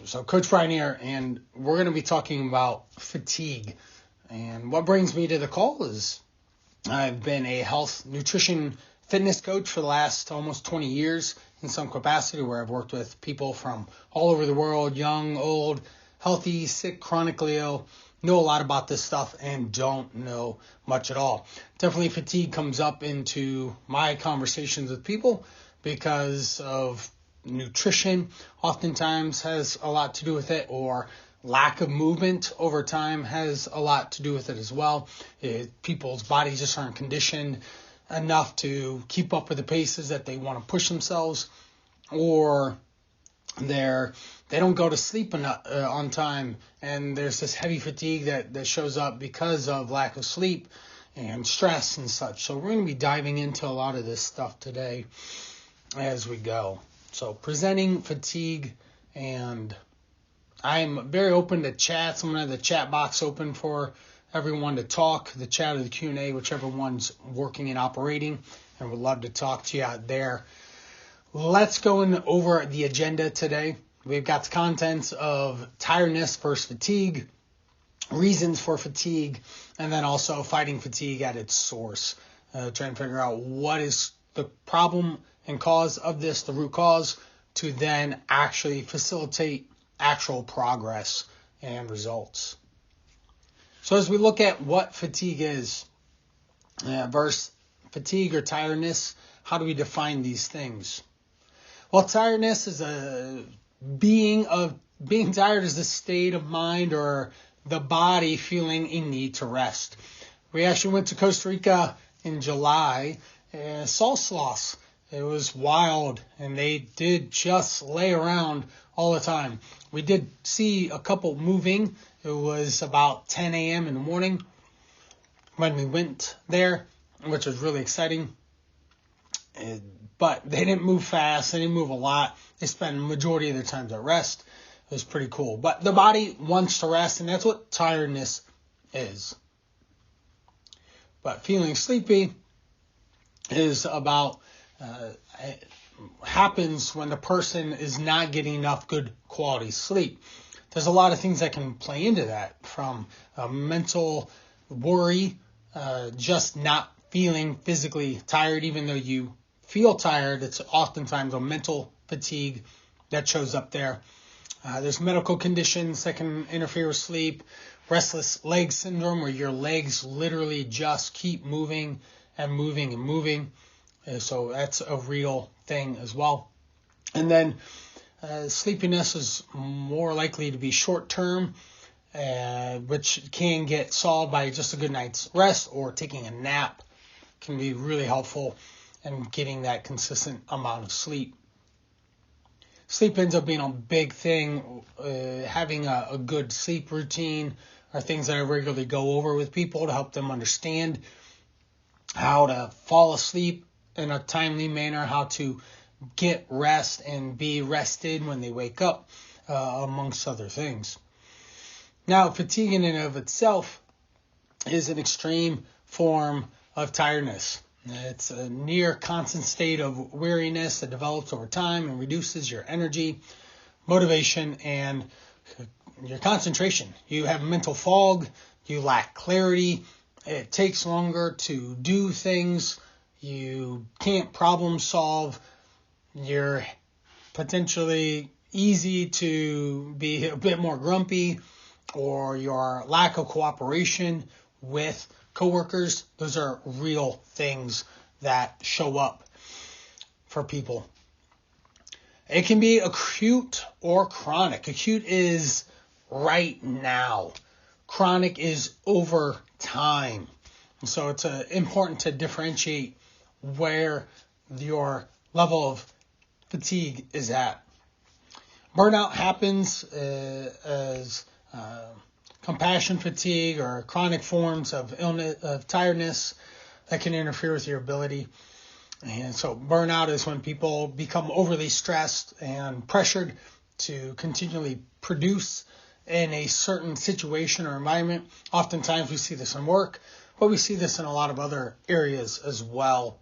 So Coach Brian here, and we're going to be talking about fatigue. And what brings me to the call is I've been a health, nutrition, fitness coach for the last almost 20 years in some capacity, where I've worked with people from all over the world, young, old, healthy, sick, chronically ill, know a lot about this stuff and don't know much at all. Definitely fatigue comes up into my conversations with people because of nutrition oftentimes has a lot to do with it, or lack of movement over time has a lot to do with it as well. People's bodies just aren't conditioned enough to keep up with the paces that they want to push themselves, or they don't go to sleep on time, and there's this heavy fatigue that shows up because of lack of sleep and stress and such. So we're going to be diving into a lot of this stuff today as we go. So presenting fatigue, and I'm very open to chats. I'm going to have the chat box open for everyone to talk, the chat or the Q&A, whichever one's working and operating, and would love to talk to you out there. Let's go over the agenda today. We've got the contents of tiredness versus fatigue, reasons for fatigue, and then also fighting fatigue at its source. Trying to figure out what is the problem and cause of this, the root cause, to then actually facilitate actual progress and results. So as we look at what fatigue is versus fatigue or tiredness, how do we define these things? Well, tiredness is being tired is the state of mind or the body feeling a need to rest. We actually went to Costa Rica in July and saw sloths. It was wild, and they did just lay around all the time. We did see a couple moving. It was about 10 a.m. in the morning when we went there, which was really exciting. But they didn't move fast. They didn't move a lot. They spent the majority of their time at rest. It was pretty cool. But the body wants to rest, and that's what tiredness is. But feeling sleepy is about happens when the person is not getting enough good quality sleep. There's a lot of things that can play into that, from mental worry, just not feeling physically tired, even though you feel tired. It's oftentimes a mental fatigue that shows up there. There's medical conditions that can interfere with sleep, restless leg syndrome, where your legs literally just keep moving and moving and moving. So that's a real thing as well. And then sleepiness is more likely to be short-term, which can get solved by just a good night's rest, or taking a nap can be really helpful in getting that consistent amount of sleep. Sleep ends up being a big thing. Having a good sleep routine are things that I regularly go over with people to help them understand how to fall asleep in a timely manner, how to get rest and be rested when they wake up, amongst other things. Now, fatigue in and of itself is an extreme form of tiredness. It's a near constant state of weariness that develops over time and reduces your energy, motivation, and your concentration. You have mental fog, you lack clarity, it takes longer to do things, you can't problem solve, you're potentially easy to be a bit more grumpy, or your lack of cooperation with coworkers. Those are real things that show up for people. It can be acute or chronic. Acute is right now. Chronic is over time. So it's important to differentiate where your level of fatigue is at. Burnout happens as compassion fatigue or chronic forms of illness, of tiredness that can interfere with your ability. And so burnout is when people become overly stressed and pressured to continually produce in a certain situation or environment. Oftentimes we see this in work, but we see this in a lot of other areas as well.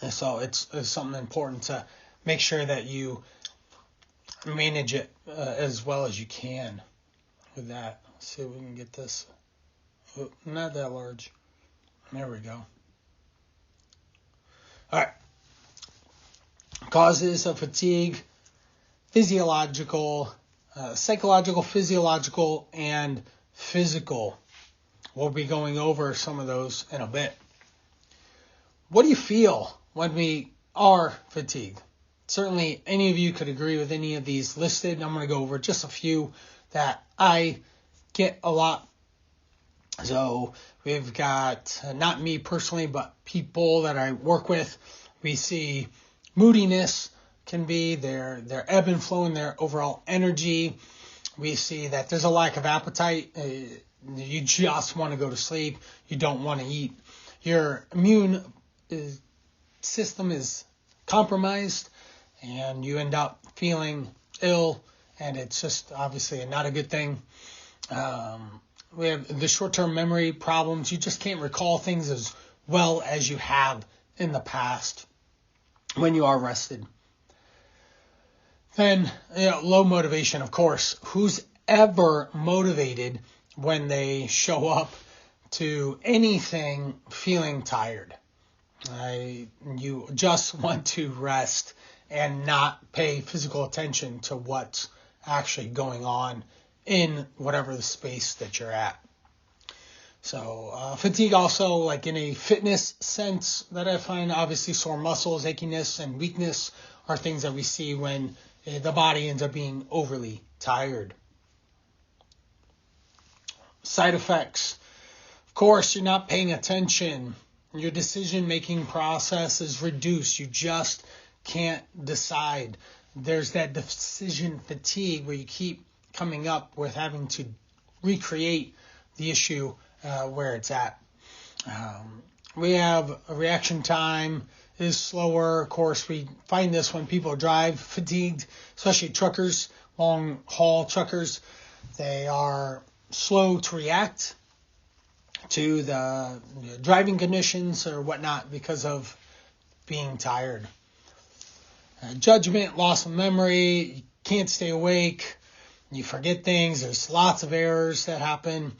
And so it's something important to make sure that you manage it as well as you can with that. Let's see if we can get this. Oh, not that large. There we go. All right. Causes of fatigue: physiological, psychological, physiological, and physical. We'll be going over some of those in a bit. What do you feel when we are fatigued? Certainly any of you could agree with any of these listed. I'm going to go over just a few that I get a lot. So we've got, not me personally, but people that I work with. We see moodiness can be their ebb and flow in their overall energy. We see that there's a lack of appetite. You just want to go to sleep. You don't want to eat. Your immune system is compromised, and you end up feeling ill, and it's just obviously not a good thing. We have the short-term memory problems. You just can't recall things as well as you have in the past when you are rested. Then, low motivation, of course. Who's ever motivated when they show up to anything feeling tired? You just want to rest and not pay physical attention to what's actually going on in whatever the space that you're at. So fatigue also, like in a fitness sense, that I find, obviously sore muscles, achiness, and weakness are things that we see when the body ends up being overly tired. Side effects. Of course, you're not paying attention. Your decision-making process is reduced. You just can't decide. There's that decision fatigue where you keep coming up with having to recreate the issue where it's at. We have a reaction time is slower. Of course, we find this when people drive fatigued, especially truckers, long-haul truckers. They are slow to react to the driving conditions or whatnot because of being tired. Judgment, loss of memory, you can't stay awake, you forget things, there's lots of errors that happen,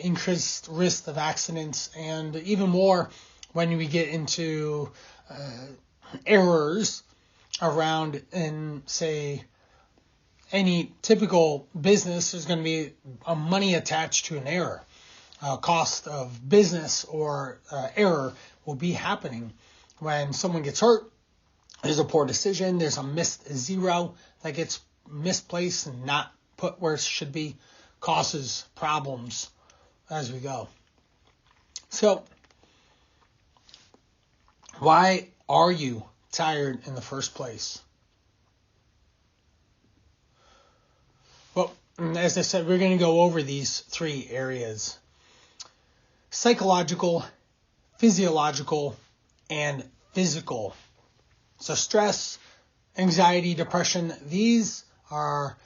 increased risk of accidents, and even more when we get into errors around in, say, any typical business. There's going to be a money attached to an error. Cost of business or error will be happening when someone gets hurt. There's a poor decision. There's a missed zero that gets misplaced and not put where it should be. Causes problems as we go. So, why are you tired in the first place? Well, as I said, we're going to go over these three areas: psychological, physiological, and physical. So stress, anxiety, depression, these are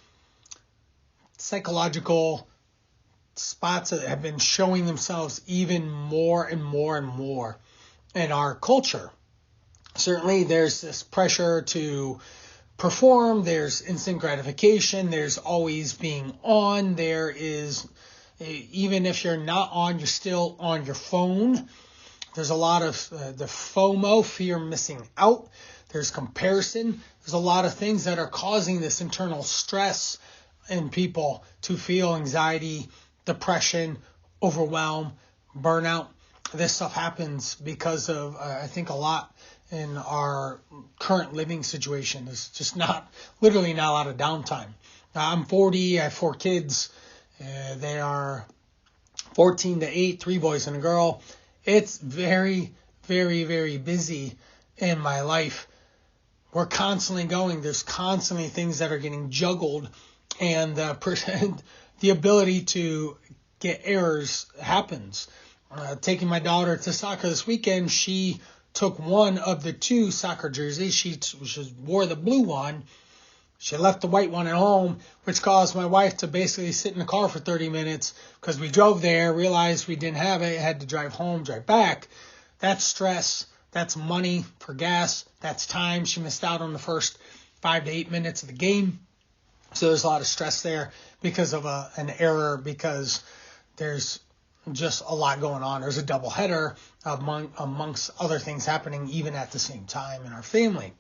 psychological spots that have been showing themselves even more and more and more in our culture. Certainly there's this pressure to perform, there's instant gratification, there's always being on, there is, even if you're not on, you're still on your phone. There's a lot of the FOMO, fear of missing out. There's comparison. There's a lot of things that are causing this internal stress in people to feel anxiety, depression, overwhelm, burnout. This stuff happens because of, I think, a lot in our current living situation. There's just literally not a lot of downtime. Now, I'm 40, I have 4 kids. They are 14 to 8, 3 boys and a girl. It's very, very, very busy in my life. We're constantly going. There's constantly things that are getting juggled, and the ability to get errors happens. Taking my daughter to soccer this weekend, she took one of the 2 soccer jerseys. She wore the blue one. She left the white one at home, which caused my wife to basically sit in the car for 30 minutes because we drove there, realized we didn't have it, had to drive home, drive back. That's stress. That's money for gas. That's time. She missed out on the first 5 to 8 minutes of the game. So there's a lot of stress there because of an error, because there's just a lot going on. There's a double header amongst other things happening even at the same time in our family.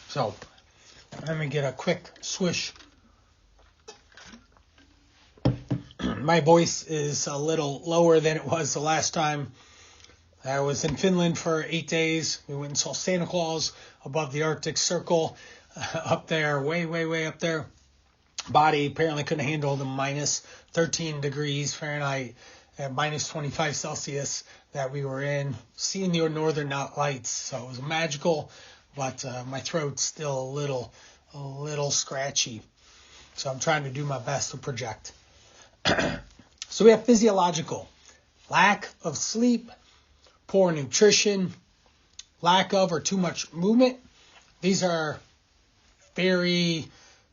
So let me get a quick swish. My voice is a little lower than it was the last time. I was in Finland for 8 days. We went and saw Santa Claus above the Arctic Circle, up there, way up there. Body apparently couldn't handle the minus 13 degrees Fahrenheit at minus 25 Celsius that we were in, seeing the northern lights. So it was magical, but my throat's still a little scratchy. So I'm trying to do my best to project. So we have physiological: lack of sleep, poor nutrition, lack of or too much movement. These are very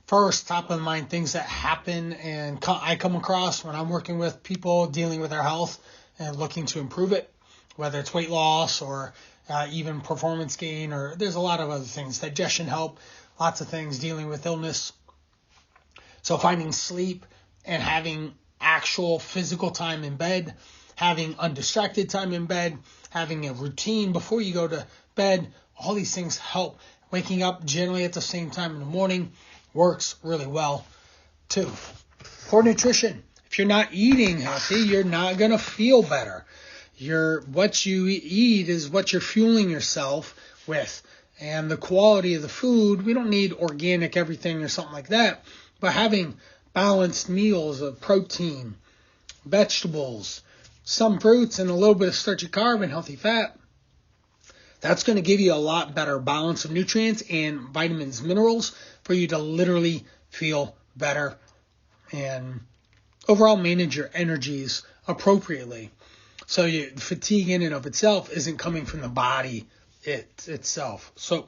first top of mind things that happen and I come across when I'm working with people dealing with their health and looking to improve it, whether it's weight loss or even performance gain, or there's a lot of other things, digestion help, lots of things dealing with illness. So finding sleep and having actual physical time in bed, having undistracted time in bed, having a routine before you go to bed, all these things help. Waking up generally at the same time in the morning works really well too. Poor nutrition. If you're not eating healthy, you're not going to feel better. What you eat is what you're fueling yourself with. And the quality of the food, we don't need organic everything or something like that, but having balanced meals of protein, vegetables, some fruits, and a little bit of starchy carb and healthy fat, that's going to give you a lot better balance of nutrients and vitamins, minerals for you to literally feel better and overall manage your energies appropriately. So fatigue in and of itself isn't coming from the body itself. So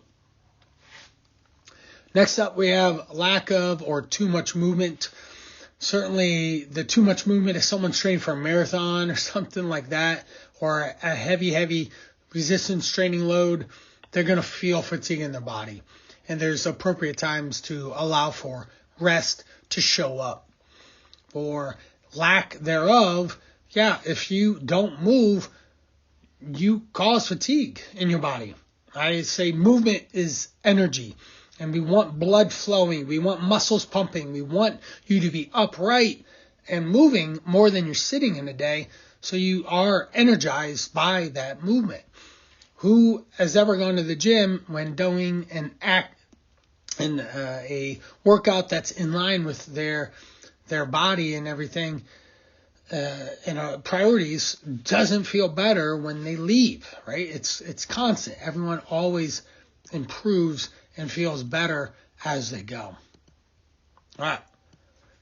next up, we have lack of or too much movement. Certainly the too much movement, if someone's training for a marathon or something like that, or a heavy resistance training load, they're going to feel fatigue in their body. And there's appropriate times to allow for rest to show up. For lack thereof, if you don't move, you cause fatigue in your body. I say movement is energy. And we want blood flowing. We want muscles pumping. We want you to be upright and moving more than you're sitting in a day, so you are energized by that movement. Who has ever gone to the gym when doing a workout that's in line with their body and everything and priorities doesn't feel better when they leave, right? It's constant. Everyone always improves and feels better as they go. All right.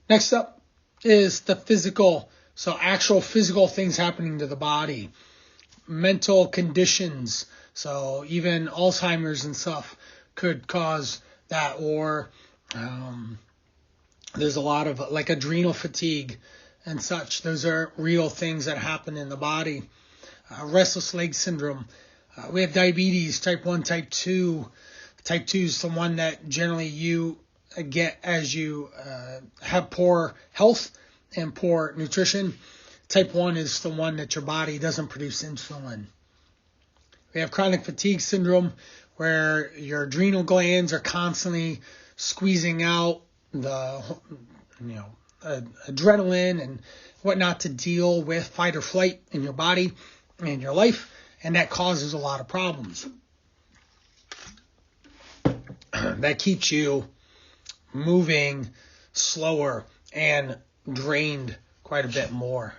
Next up is the physical. So actual physical things happening to the body. Mental conditions. So even Alzheimer's and stuff could cause that. Or there's a lot of like adrenal fatigue and such. Those are real things that happen in the body. Restless leg syndrome. We have diabetes, type 1, type 2. Type 2 is the one that generally you get as you have poor health and poor nutrition. Type 1 is the one that your body doesn't produce insulin. We have chronic fatigue syndrome, where your adrenal glands are constantly squeezing out the adrenaline and whatnot to deal with fight or flight in your body and your life, and that causes a lot of problems. That keeps you moving slower and drained quite a bit more.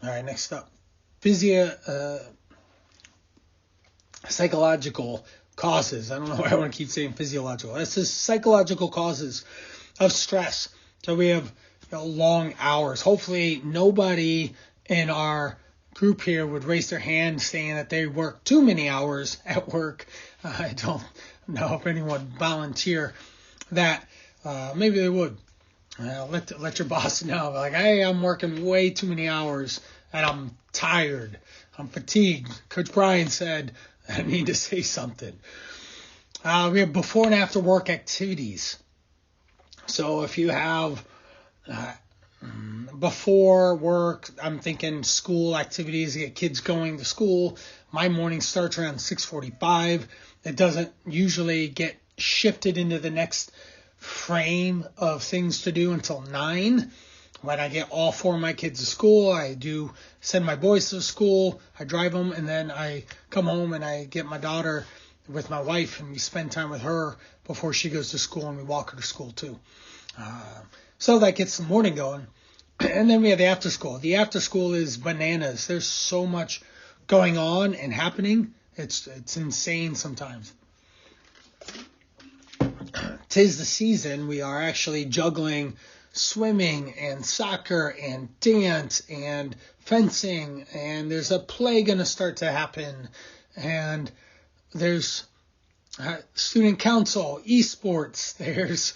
All right, next up, psychological causes. I don't know why I want to keep saying physiological. This is psychological causes of stress. So we have long hours. Hopefully nobody in our group here would raise their hand saying that they work too many hours at work. I don't know if anyone would volunteer that. Maybe they would. Let your boss know. Like, hey, I'm working way too many hours and I'm tired. I'm fatigued. Coach Brian said I need to say something. We have before and after work activities. So if you have before work, I'm thinking school activities, get kids going to school. My morning starts around 6:45. It doesn't usually get shifted into the next frame of things to do until 9. When I get all 4 of my kids to school, I do send my boys to school, I drive them, and then I come home and I get my daughter with my wife, and we spend time with her before she goes to school, and we walk her to school too. So that gets the morning going. And then we have the after school. The after school is bananas. There's so much going on and happening. It's insane sometimes. 'Tis the season. We are actually juggling swimming and soccer and dance and fencing, and there's a play going to start to happen, and there's student council, esports, there's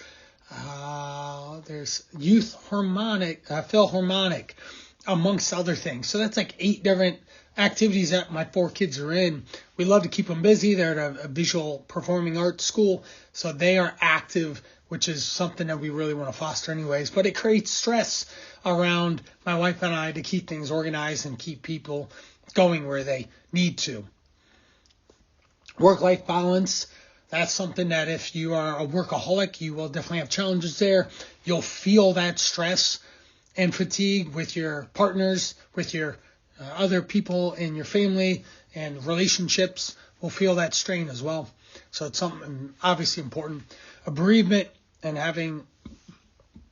youth philharmonic, amongst other things. So that's like 8 different activities that my 4 kids are in. We love to keep them busy. They're at a visual performing arts school, so they are active, which is something that we really want to foster anyways. But it creates stress around my wife and I to keep things organized and keep people going where they need to. Work-life balance, that's something that if you are a workaholic, you will definitely have challenges there. You'll feel that stress and fatigue with your partners, with your other people in your family, and relationships will feel that strain as well. So it's something obviously important. A bereavement and having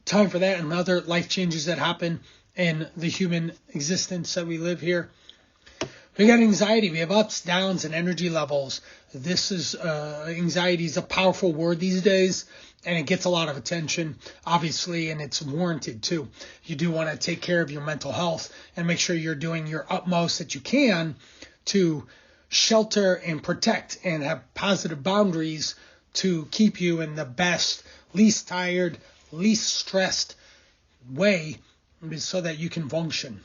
time for that and other life changes that happen in the human existence that we live here. We got anxiety. We have ups, downs, and energy levels. This is anxiety is a powerful word these days, and it gets a lot of attention, obviously, and it's warranted too. You do want to take care of your mental health and make sure you're doing your utmost that you can to shelter and protect and have positive boundaries to keep you in the best, least tired, least stressed way so that you can function.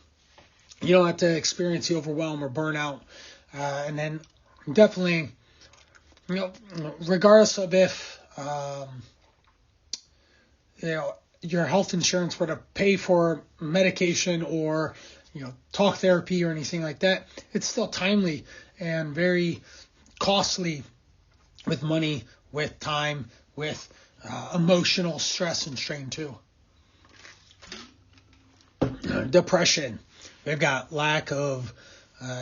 You don't have to experience the overwhelm or burnout. And then definitely, regardless of if, your health insurance were to pay for medication or, talk therapy or anything like that, it's still timely and very costly with money, with time, with emotional stress and strain too. Depression. We've got lack of,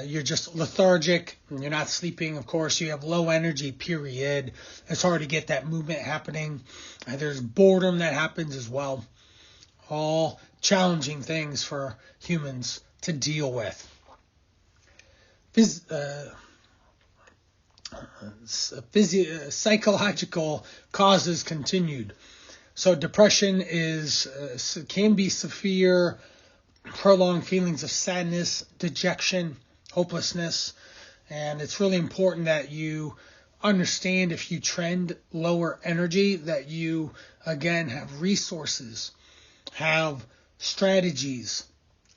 you're just lethargic, you're not sleeping, of course, you have low energy, period. It's hard to get that movement happening. There's boredom that happens as well. All challenging things for humans to deal with. Psychological causes continued. So depression can be severe, prolonged feelings of sadness, dejection, hopelessness, and it's really important that you understand if you trend lower energy that you, again, have resources, have strategies,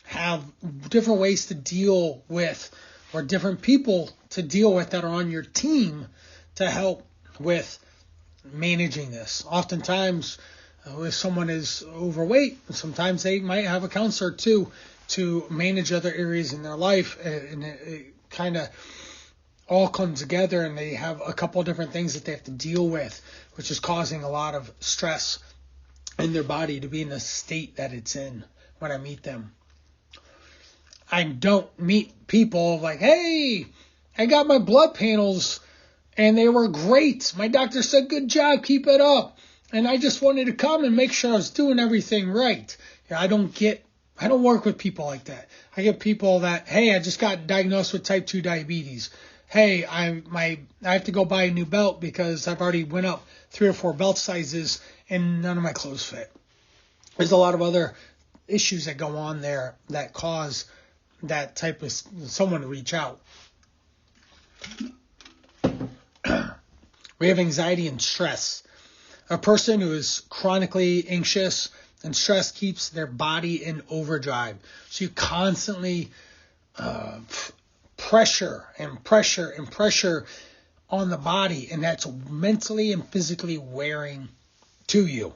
have different ways to deal with, or different people to deal with that are on your team to help with managing this. Oftentimes, if someone is overweight, sometimes they might have a counselor too to manage other areas in their life, and it kind of all comes together, and they have a couple of different things that they have to deal with, which is causing a lot of stress in their body to be in the state that it's in when I meet them. I don't meet people like, hey, I got my blood panels and they were great. My doctor said, good job, keep it up. And I just wanted to come and make sure I was doing everything right. I don't work with people like that. I get people that, hey, I just got diagnosed with type 2 diabetes. Hey, I have to go buy a new belt because I've already went up 3 or 4 belt sizes and none of my clothes fit. There's a lot of other issues that go on there that cause that type of someone to reach out. We have anxiety and stress. A person who is chronically anxious and stressed keeps their body in overdrive. So you constantly pressure on the body, and that's mentally and physically wearing to you.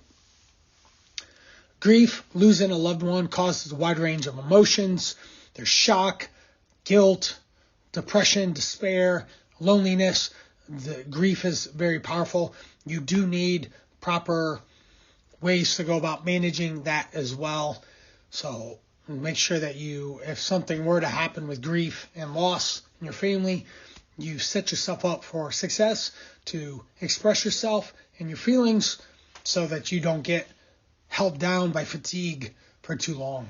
Grief, losing a loved one, causes a wide range of emotions. There's shock, guilt, depression, despair, loneliness. The grief is very powerful. You do need proper ways to go about managing that as well. So make sure that if something were to happen with grief and loss in your family, you set yourself up for success to express yourself and your feelings so that you don't get held down by fatigue for too long.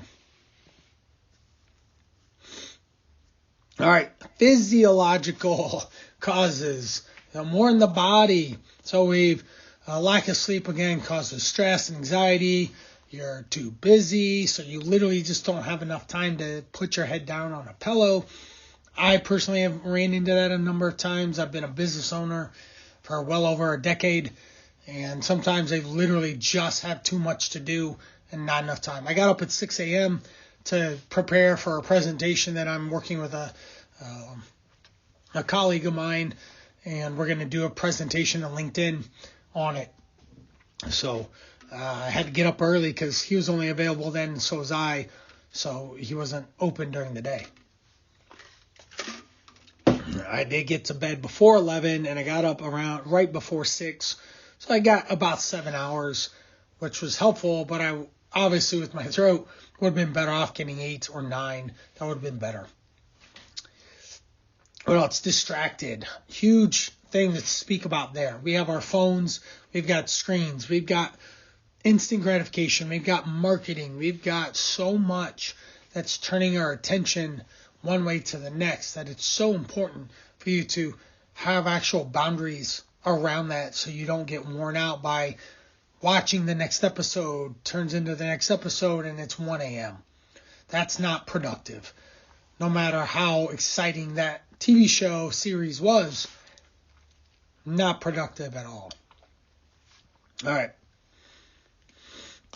All right, physiological causes, more in the body. So lack of sleep again causes stress and anxiety. You're too busy, so you literally just don't have enough time to put your head down on a pillow. I personally have ran into that a number of times. I've been a business owner for well over a decade, and sometimes I literally just have too much to do and not enough time. I got up at 6 a.m. to prepare for a presentation that I'm working with a colleague of mine, and we're going to do a presentation on LinkedIn on it. So I had to get up early because he was only available then, and so was I, so he wasn't open during the day. I did get to bed before 11, and I got up around right before 6, so I got about 7 hours, which was helpful, but I obviously with my throat would have been better off getting 8 or 9. That would have been better. What else? Distracted. Huge thing to speak about there. We have our phones, we've got screens, we've got instant gratification, we've got marketing, we've got so much that's turning our attention one way to the next that it's so important for you to have actual boundaries around that so you don't get worn out by watching the next episode, turns into the next episode, and it's 1 a.m. That's not productive. No matter how exciting that TV show series was, not productive at all. All right.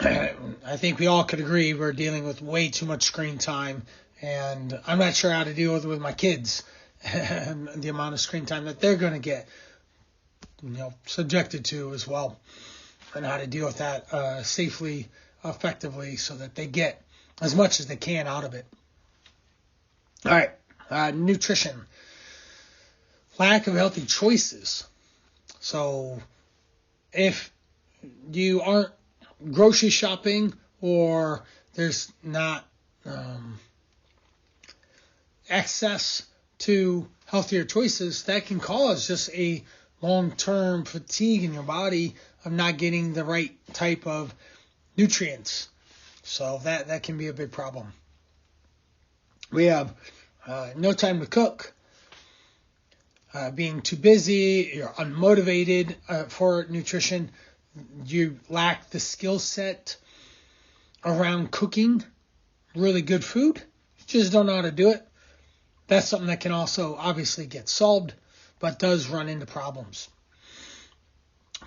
I think we all could agree we're dealing with way too much screen time, and I'm not sure how to deal with my kids and the amount of screen time that they're going to get, subjected to as well, and how to deal with that safely, effectively, so that they get as much as they can out of it. All right, nutrition. Lack of healthy choices. So if you aren't grocery shopping or there's not access to healthier choices, that can cause just a long-term fatigue in your body of not getting the right type of nutrients. So that can be a big problem. We have no time to cook, being too busy, you're unmotivated for nutrition, you lack the skill set around cooking really good food, you just don't know how to do it. That's something that can also obviously get solved, but does run into problems.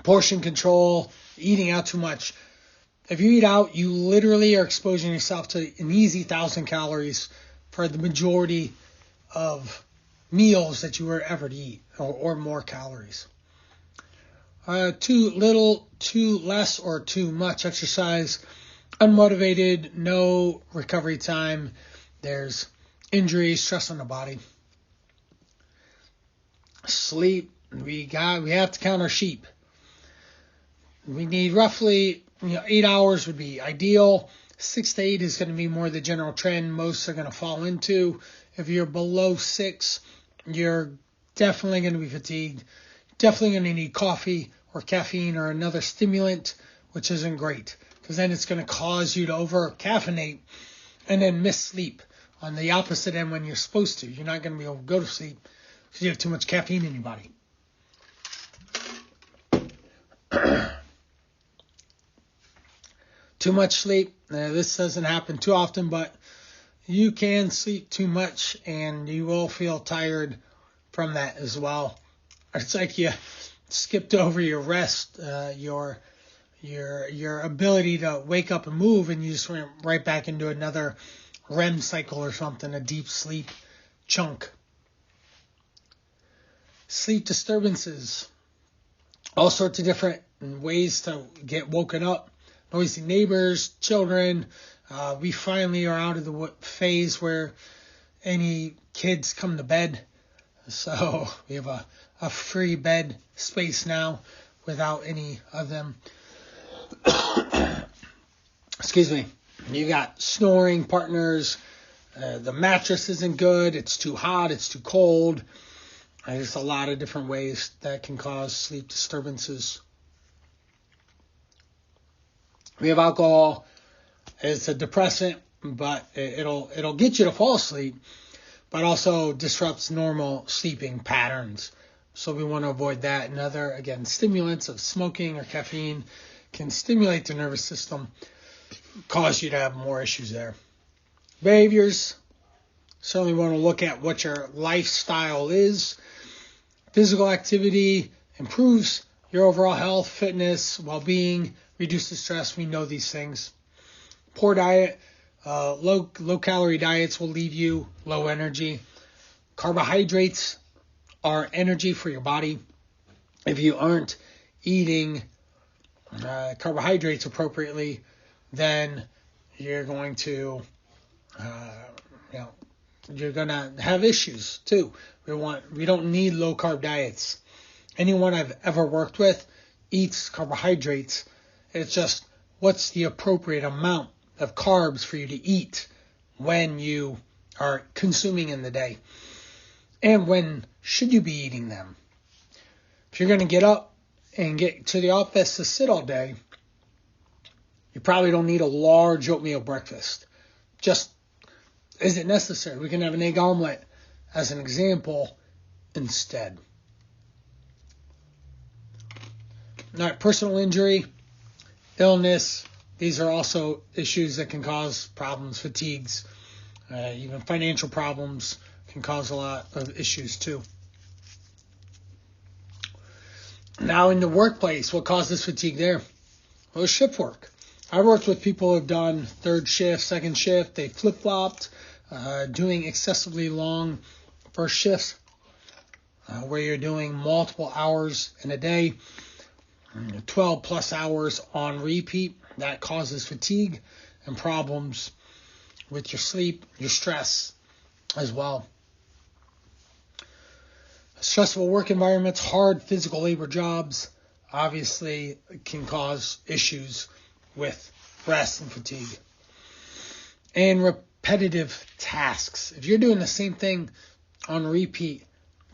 Portion control, eating out too much. If you eat out, you literally are exposing yourself to an easy 1,000 calories for the majority of meals that you were ever to eat, or more calories. Too little, too less, or too much exercise. Unmotivated, no recovery time. There's injury, stress on the body. Sleep, we have to count our sheep. We need roughly 8 hours would be ideal. 6 to 8 is going to be more the general trend most are going to fall into. If you're below 6, you're definitely going to be fatigued. Definitely going to need coffee or caffeine or another stimulant, which isn't great because then it's going to cause you to over-caffeinate and then miss sleep on the opposite end when you're supposed to. You're not going to be able to go to sleep because you have too much caffeine in your body. Too much sleep. This doesn't happen too often, but you can sleep too much and you will feel tired from that as well. It's like you skipped over your rest, your ability to wake up and move, and you just went right back into another REM cycle or something, a deep sleep chunk. Sleep disturbances, all sorts of different ways to get woken up. Noisy neighbors, children. We finally are out of the phase where any kids come to bed. So we have a free bed space now without any of them. Excuse me. You got snoring partners. The mattress isn't good. It's too hot. It's too cold. There's a lot of different ways that can cause sleep disturbances. We have alcohol. It's a depressant, but it'll get you to fall asleep, but also disrupts normal sleeping patterns. So we want to avoid that. And other, again, stimulants of smoking or caffeine can stimulate the nervous system, cause you to have more issues there. Behaviors, certainly want to look at what your lifestyle is. Physical activity improves your overall health, fitness, well-being, reduces stress. We know these things. Poor diet, low-calorie diets will leave you low energy. Carbohydrates are energy for your body. If you aren't eating carbohydrates appropriately, then you're going to, you're going to have issues too. We don't need low-carb diets. Anyone I've ever worked with eats carbohydrates. It's just what's the appropriate amount of carbs for you to eat when you are consuming in the day, and when should you be eating them. If you're going to get up and get to the office to sit all day, you probably don't need a large oatmeal breakfast. Just isn't necessary. We can have an egg omelet as an example instead. All right, personal injury, illness, these are also issues that can cause problems, fatigues, even financial problems can cause a lot of issues too. Now in the workplace, what causes fatigue there? Well, shift work. I worked with people who have done third shift, second shift. They flip-flopped, doing excessively long first shifts, where you're doing multiple hours in a day, 12 plus hours on repeat. That causes fatigue and problems with your sleep, your stress as well. Stressful work environments, hard physical labor jobs, obviously can cause issues with rest and fatigue. And repetitive tasks. If you're doing the same thing on repeat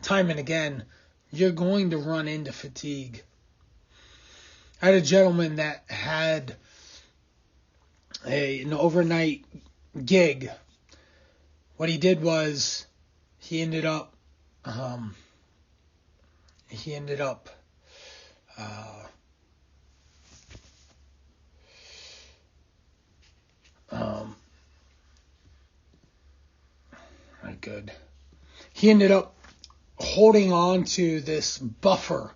time and again, you're going to run into fatigue. I had a gentleman that had an overnight gig. What he did was he ended up holding on to this buffer.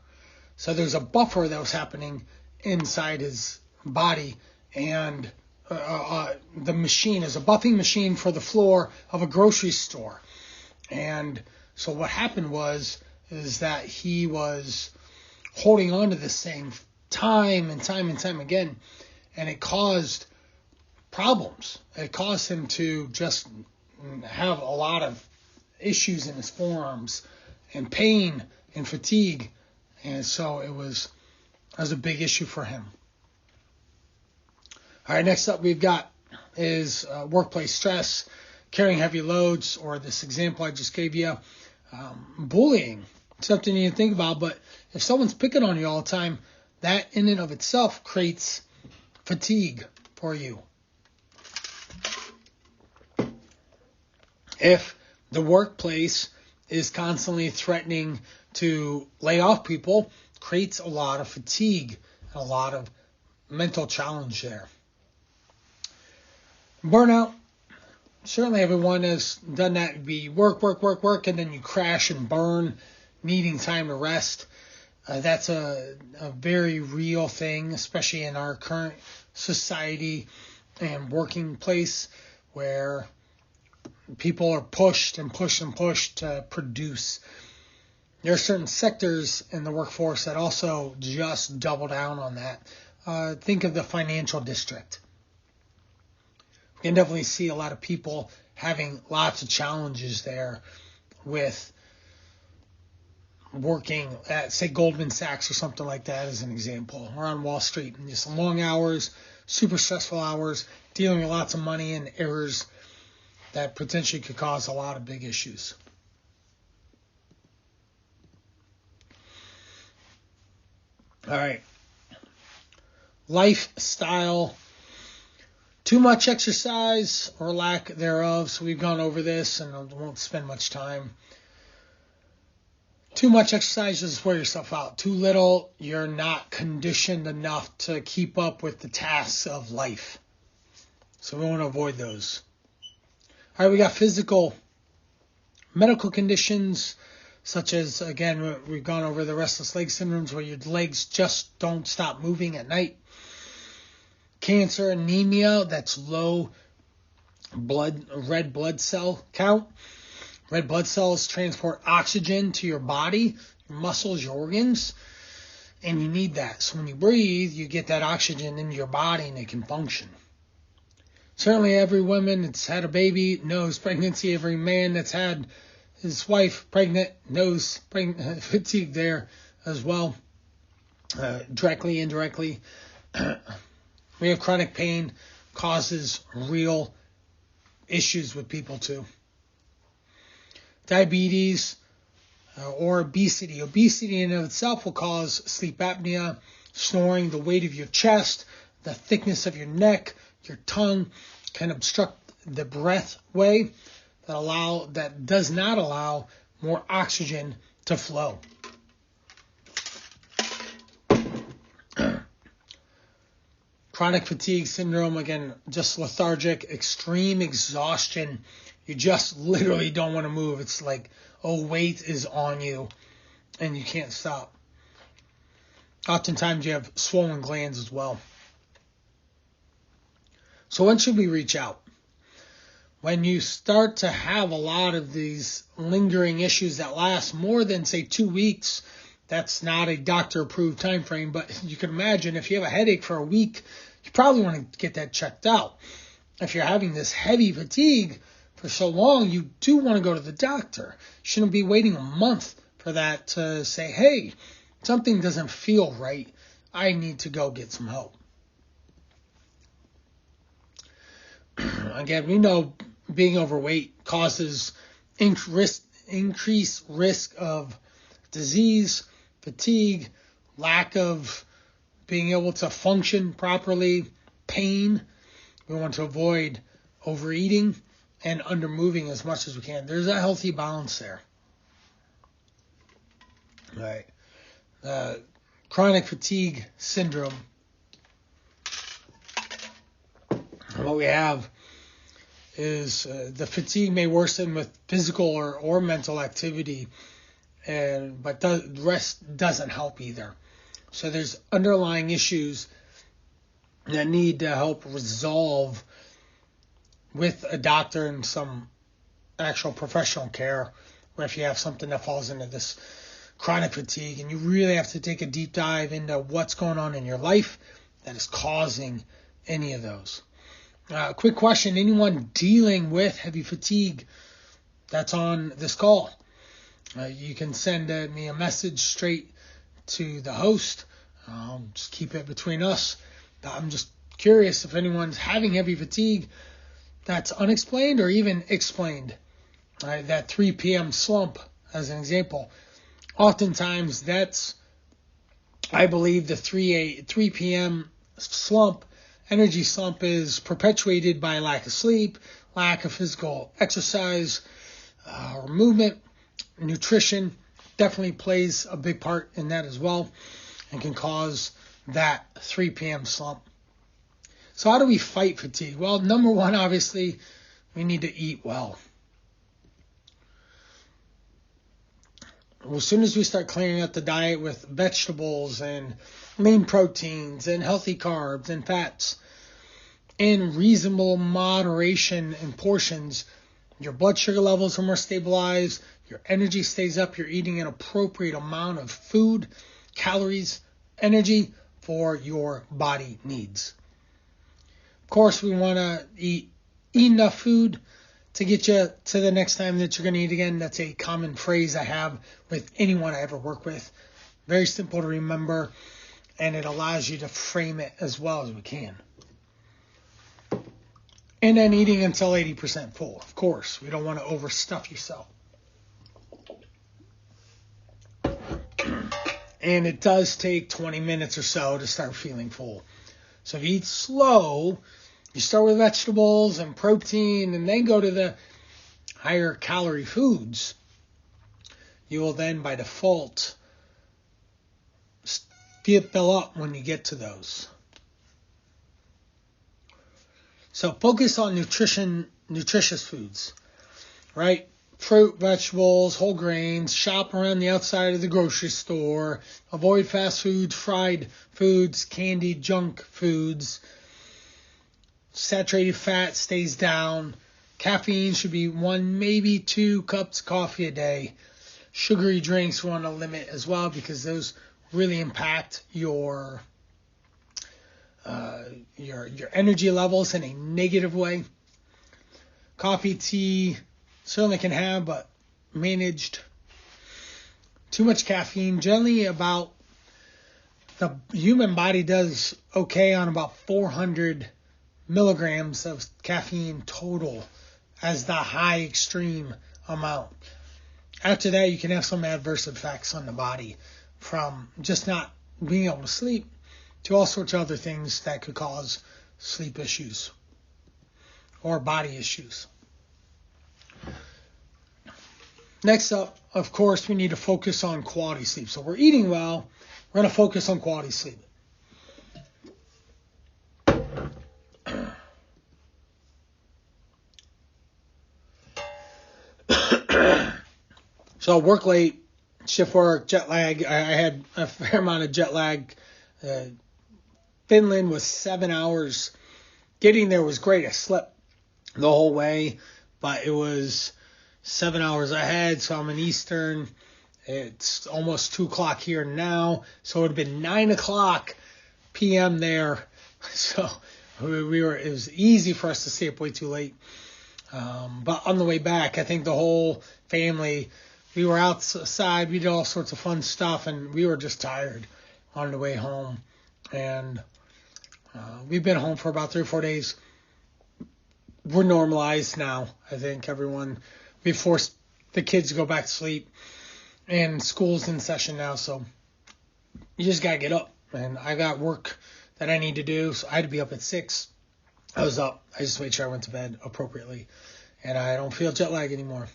So there's a buffer that was happening inside his body, and the machine is a buffing machine for the floor of a grocery store. And so what happened is that he was holding on to this thing time and time again, and it caused problems. It caused him to just have a lot of issues in his forearms and pain and fatigue, and so it was a big issue for him. All right, next up we've got is workplace stress, carrying heavy loads, or this example I just gave you, bullying. Something you need to think about, but if someone's picking on you all the time, that in and of itself creates fatigue for you. If the workplace is constantly threatening to lay off people, creates a lot of fatigue and a lot of mental challenge there. Burnout. Certainly everyone has done that. It'd be work, and then you crash and burn, needing time to rest. That's a very real thing, especially in our current society and working place, where people are pushed to produce. there are certain sectors in the workforce that also just double down on that. Think of the financial district. We can definitely see a lot of people having lots of challenges there with working at, say, Goldman Sachs or something like that as an example, or on Wall Street. And just long hours, super stressful hours, dealing with lots of money and errors that potentially could cause a lot of big issues. All right. Lifestyle. Too much exercise or lack thereof. So we've gone over this and I won't spend much time. Too much exercise, just wear yourself out. Too little, you're not conditioned enough to keep up with the tasks of life. So we want to avoid those. All right, we got physical, medical conditions, such as, again, we've gone over the restless leg syndromes where your legs just don't stop moving at night. Cancer, anemia, that's low red blood cell count. Red blood cells transport oxygen to your body, your muscles, your organs, and you need that. So when you breathe, you get that oxygen into your body and it can function. Certainly every woman that's had a baby knows pregnancy. Every man that's had his wife pregnant knows fatigue there as well, directly, indirectly. We have chronic pain, causes real issues with people too. Diabetes or obesity. Obesity in and of itself will cause sleep apnea, snoring, the weight of your chest, the thickness of your neck, your tongue can obstruct the breath way that does not allow more oxygen to flow. Chronic fatigue syndrome, again, just lethargic, extreme exhaustion. You just literally don't want to move. It's like a weight is on you and you can't stop. Oftentimes you have swollen glands as well. So when should we reach out? When you start to have a lot of these lingering issues that last more than, say, 2 weeks, that's not a doctor-approved time frame, but you can imagine if you have a headache for a week, you probably want to get that checked out. If you're having this heavy fatigue for so long, you do want to go to the doctor. You shouldn't be waiting a month for that to say, hey, something doesn't feel right. I need to go get some help. Again, we know being overweight causes increased risk of disease, fatigue, lack of being able to function properly, pain. We want to avoid overeating and undermoving as much as we can. There's a healthy balance there. All right. Chronic fatigue syndrome. What we have is the fatigue may worsen with physical or mental activity, but the rest doesn't help either. So there's underlying issues that need to help resolve with a doctor and some actual professional care, or if you have something that falls into this chronic fatigue, and you really have to take a deep dive into what's going on in your life that is causing any of those. Quick question, anyone dealing with heavy fatigue that's on this call? You can send me a message straight to the host. Just keep it between us. I'm just curious if anyone's having heavy fatigue that's unexplained or even explained. That 3 p.m. slump, as an example. Oftentimes, that's, I believe, the 3 p.m. slump, energy slump, is perpetuated by lack of sleep, lack of physical exercise or movement. Nutrition definitely plays a big part in that as well and can cause that 3 p.m. slump. So how do we fight fatigue? Well, number one, obviously, we need to eat well. As soon as we start clearing up the diet with vegetables and lean proteins and healthy carbs and fats in reasonable moderation and portions, Your blood sugar levels are more stabilized. Your energy stays up. You're eating an appropriate amount of food, calories, energy for your body needs. Of course, we want to eat enough food to get you to the next time that you're going to eat again. That's a common phrase I have with anyone I ever work with. Very simple to remember, and it allows you to frame it as well as we can. And then eating until 80% full. Of course, we don't want to overstuff yourself. And it does take 20 minutes or so to start feeling full. So if you eat slow, you start with vegetables and protein and then go to the higher calorie foods, you will then by default fill up when you get to those. So focus on nutritious foods, right? Fruit, vegetables, whole grains, shop around the outside of the grocery store, avoid fast foods, fried foods, candied junk foods, saturated fat stays down, caffeine should be 1, maybe 2 cups of coffee a day. Sugary drinks we want to limit as well because those really impact your energy levels in a negative way. Coffee, tea, certainly can have, but managed. Too much caffeine, generally about, the human body does okay on about 400 milligrams of caffeine total as the high extreme amount. After that, you can have some adverse effects on the body from just not being able to sleep to all sorts of other things that could cause sleep issues or body issues. Next up, of course, we need to focus on quality sleep. So we're eating well. We're going to focus on quality sleep. So work late, shift work, jet lag. I had a fair amount of jet lag. Finland was 7 hours. Getting there was great. I slept the whole way, but it was 7 hours ahead, so I'm in Eastern. It's almost 2 o'clock here now, so it would have been 9 o'clock p.m. there. So it was easy for us to stay up way too late. But on the way back, I think the whole family, we were outside, we did all sorts of fun stuff, and we were just tired on the way home. And we've been home for about 3 or 4 days. We're normalized now, I think, everyone. We forced the kids to go back to sleep, and school's in session now, so you just got to get up. And I got work that I need to do, so I had to be up at 6. I was up. I just made sure I went to bed appropriately, and I don't feel jet lag anymore.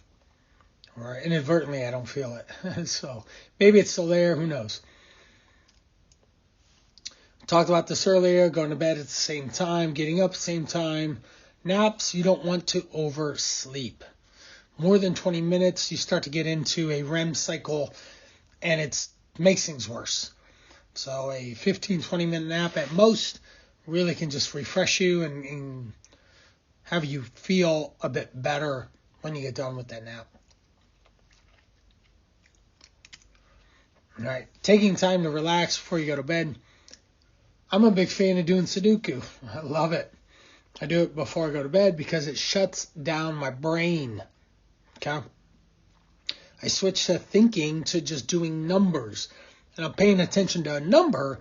Or inadvertently, I don't feel it. So maybe it's still there. Who knows? Talked about this earlier, going to bed at the same time, getting up at the same time. Naps, you don't want to oversleep. More than 20 minutes, you start to get into a REM cycle, and it makes things worse. So a 15, 20-minute nap at most really can just refresh you and have you feel a bit better when you get done with that nap. All right, taking time to relax before you go to bed. I'm a big fan of doing Sudoku. I love it. I do it before I go to bed because it shuts down my brain. Okay? I switch to thinking to just doing numbers. And I'm paying attention to a number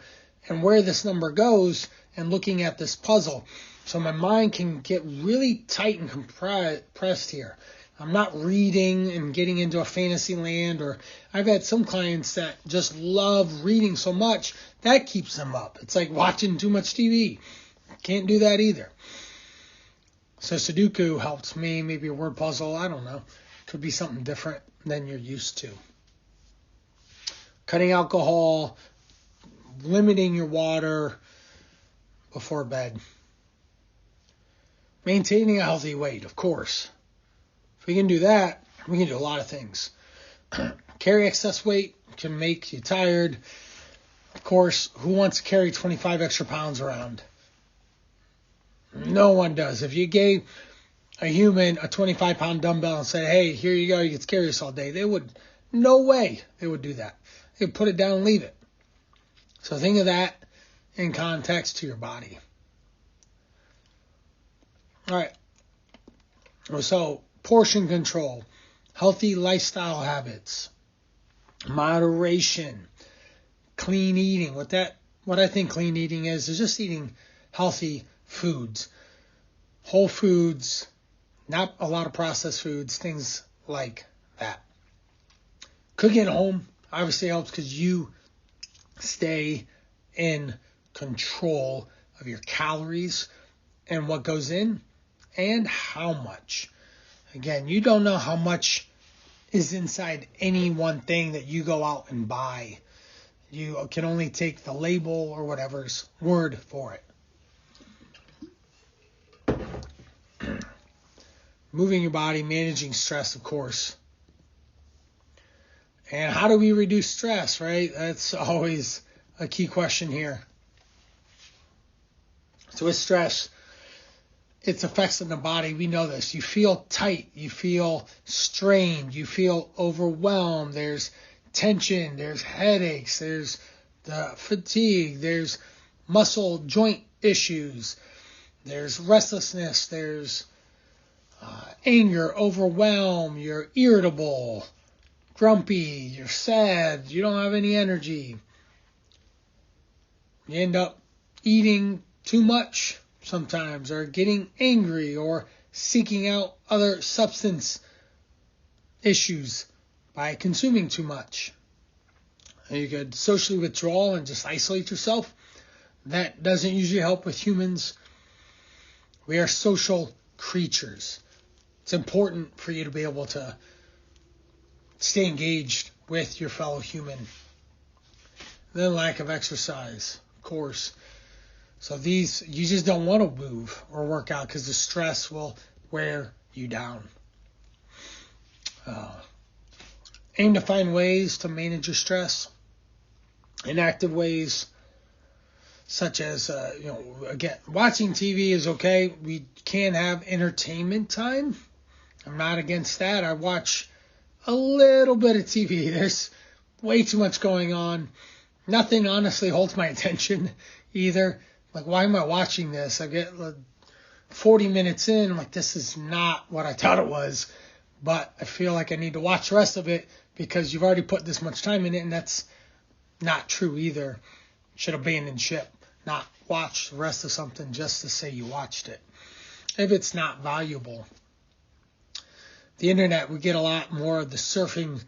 and where this number goes and looking at this puzzle. So my mind can get really tight and compressed here. I'm not reading and getting into a fantasy land, or I've had some clients that just love reading so much that keeps them up. It's like watching too much TV. Can't do that either. So Sudoku helps me, maybe a word puzzle, I don't know. Could be something different than you're used to. Cutting alcohol, limiting your water before bed. Maintaining a healthy weight, of course. If we can do that, we can do a lot of things. Carry excess weight can make you tired. Of course, who wants to carry 25 extra pounds around? No one does. If you gave a human a 25-pound dumbbell and say, hey, here you go, you can carry this all day, no way they would do that. They'd put it down and leave it. So think of that in context to your body. All right. So portion control, healthy lifestyle habits, moderation, clean eating. What I think clean eating is just eating healthy foods, whole foods, not a lot of processed foods, things like that. Cooking at home obviously helps because you stay in control of your calories and what goes in and how much. Again, you don't know how much is inside any one thing that you go out and buy. You can only take the label or whatever's word for it. Moving your body, managing stress, of course. And how do we reduce stress, right? That's always a key question here. So with stress, its effects on the body, we know this. You feel tight, you feel strained, you feel overwhelmed, there's tension, there's headaches, there's the fatigue, there's muscle joint issues, there's restlessness, there's anger, overwhelm, you're irritable, grumpy, you're sad, you don't have any energy. You end up eating too much sometimes, or getting angry, or seeking out other substance issues by consuming too much. You could socially withdraw and just isolate yourself. That doesn't usually help with humans. We are social creatures. It's important for you to be able to stay engaged with your fellow human. Then lack of exercise, of course. So you just don't want to move or work out because the stress will wear you down. Aim to find ways to manage your stress. Inactive ways, such as, again, watching TV is okay. We can have entertainment time. I'm not against that. I watch a little bit of TV. There's way too much going on. Nothing honestly holds my attention either. Like, why am I watching this? I get 40 minutes in, I'm like, this is not what I thought it was. But I feel like I need to watch the rest of it because you've already put this much time in it, and that's not true either. You should abandon ship, not watch the rest of something just to say you watched it, if it's not valuable. The internet, we get a lot more of the surfing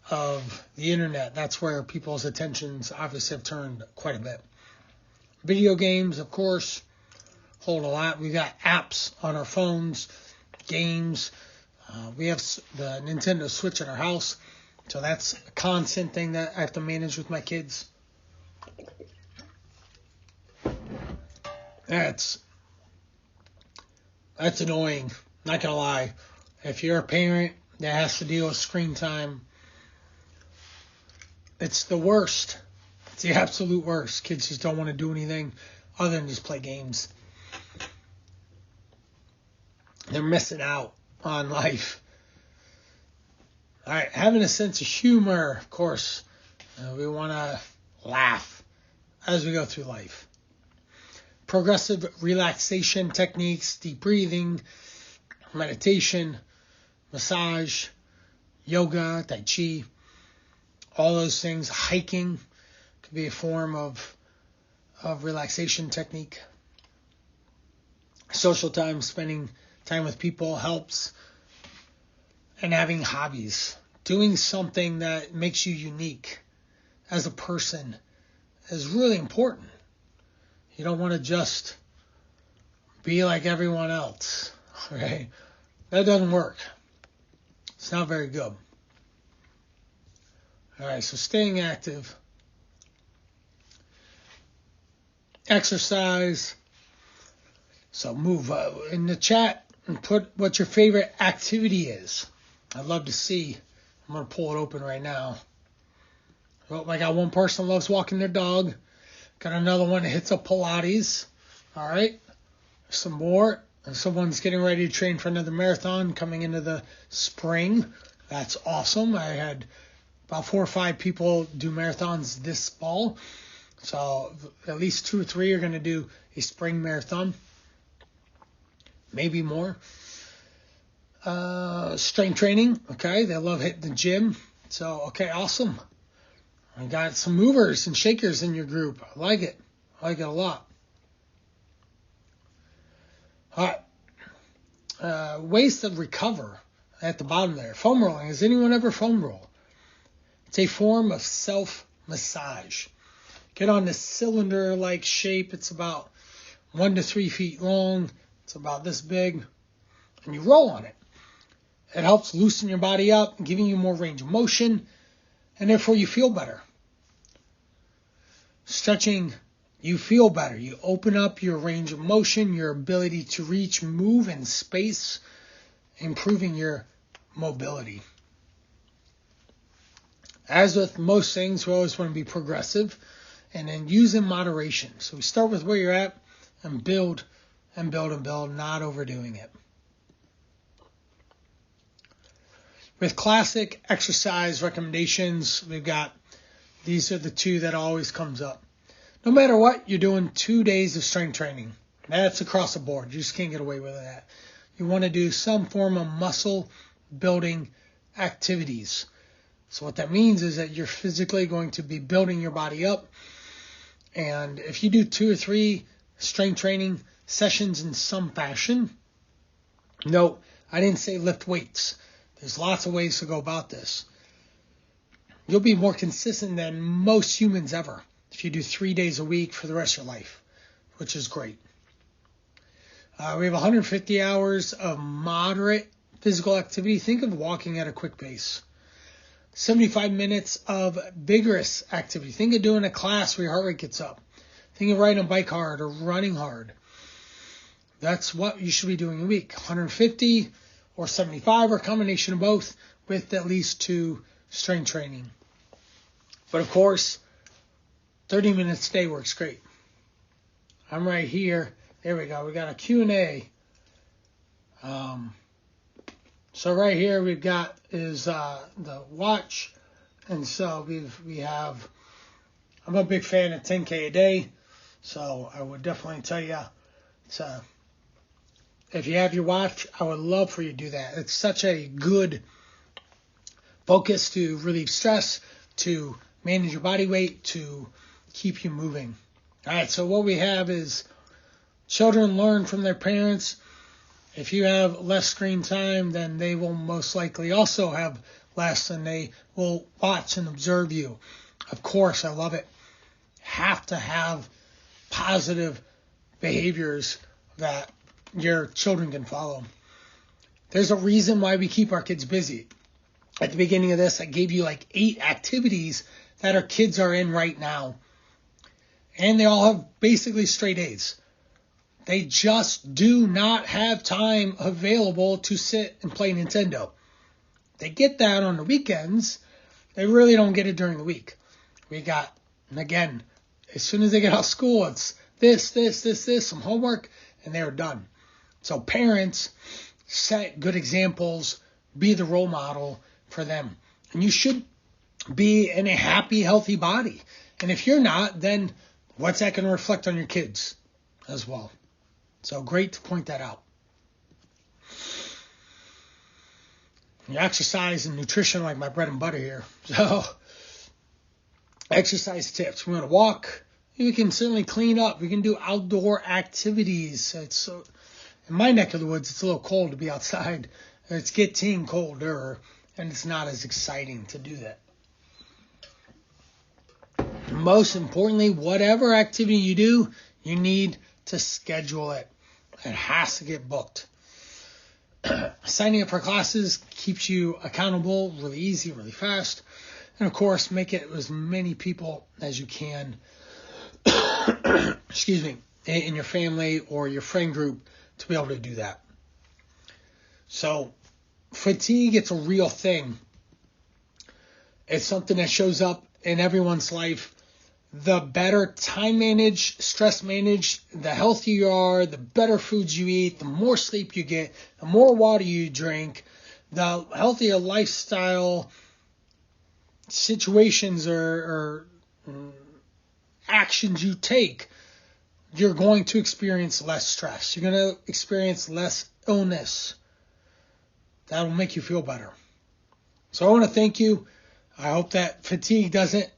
of the internet. That's where people's attentions obviously have turned quite a bit. Video games, of course, hold a lot. We got apps on our phones, games. We have the Nintendo Switch at our house, so that's a constant thing that I have to manage with my kids. That's annoying, not gonna lie. If you're a parent that has to deal with screen time, it's the worst. It's the absolute worst. Kids just don't want to do anything other than just play games. They're missing out on life. All right, having a sense of humor, of course. We want to laugh as we go through life. Progressive relaxation techniques, deep breathing, meditation, massage, yoga, tai chi, all those things. Hiking could be a form of relaxation technique. Social time, spending time with people helps. And having hobbies, doing something that makes you unique as a person is really important. You don't want to just be like everyone else, right? That doesn't work. It's not very good. All right, so staying active, exercise. So move in the chat and put what your favorite activity is. I'd love to see. I'm going to pull it open right now. Well, I got one person who loves walking their dog. Got another one that hits up Pilates. All right. Some more. Someone's getting ready to train for another marathon coming into the spring. That's awesome. I had about 4 or 5 people do marathons this fall. So at least 2 or 3 are going to do a spring marathon. Maybe more. Strength training. Okay. They love hitting the gym. So, okay, awesome. I got some movers and shakers in your group. I like it. I like it a lot. All right. Ways to recover at the bottom there. Foam rolling. Has anyone ever foam roll? It's a form of self-massage. Get on this cylinder-like shape. It's about 1 to 3 feet long. It's about this big. And you roll on it. It helps loosen your body up, giving you more range of motion, and therefore you feel better. Stretching, you feel better. You open up your range of motion, your ability to reach, move in space, improving your mobility. As with most things, we always want to be progressive and then use in moderation. So we start with where you're at and build and build and build, not overdoing it. With classic exercise recommendations, we've got, these are the 2 that always comes up. No matter what, you're doing 2 days of strength training. That's across the board. You just can't get away with that. You want to do some form of muscle building activities. So what that means is that you're physically going to be building your body up. And if you do 2 or 3 strength training sessions in some fashion, no, I didn't say lift weights. There's lots of ways to go about this. You'll be more consistent than most humans ever if you do 3 days a week for the rest of your life, which is great. We have 150 hours of moderate physical activity. Think of walking at a quick pace. 75 minutes of vigorous activity. Think of doing a class where your heart rate gets up. Think of riding a bike hard or running hard. That's what you should be doing a week. 150 or 75 or a combination of both with at least 2 strength training. But of course, 30 minutes a day works great. I'm right here. There we go. We got a Q&A. So right here we've got is the watch. And so we have, I'm a big fan of 10K a day. So I would definitely tell you, if you have your watch, I would love for you to do that. It's such a good focus to relieve stress, to manage your body weight, to keep you moving. All right, so what we have is children learn from their parents. If you have less screen time, then they will most likely also have less, and they will watch and observe you. Of course, I love it. Have to have positive behaviors that your children can follow. There's a reason why we keep our kids busy. At the beginning of this, I gave you like 8 activities that our kids are in right now. And they all have basically straight A's. They just do not have time available to sit and play Nintendo. They get that on the weekends. They really don't get it during the week. We got, and again, as soon as they get out of school, it's this, some homework, and they're done. So parents, set good examples, be the role model for them. And you should be in a happy, healthy body. And if you're not, then what's that going to reflect on your kids as well? So great to point that out. Your exercise and nutrition, like my bread and butter here. So exercise tips. We want to walk. We can certainly clean up. We can do outdoor activities. It's in my neck of the woods, it's a little cold to be outside. It's getting colder, and it's not as exciting to do that. Most importantly, whatever activity you do, you need to schedule it. It has to get booked. Signing up for classes keeps you accountable really easy, really fast. And of course, make it as many people as you can, in your family or your friend group to be able to do that. So fatigue, it's a real thing. It's something that shows up in everyone's life the better time manage, stress manage, the healthier you are, the better foods you eat, the more sleep you get, the more water you drink, the healthier lifestyle situations or actions you take, you're going to experience less stress. You're going to experience less illness. That will make you feel better. So I want to thank you. I hope that fatigue doesn't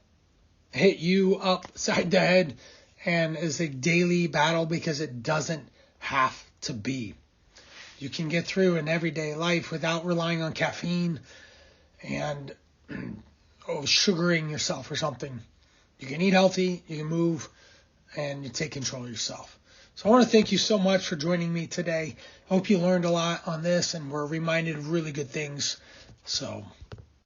hit you upside the head and is a daily battle, because it doesn't have to be. You can get through an everyday life without relying on caffeine and sugaring yourself or something. You can eat healthy, you can move, and you take control of yourself. So I want to thank you so much for joining me today. I hope you learned a lot on this and were reminded of really good things. So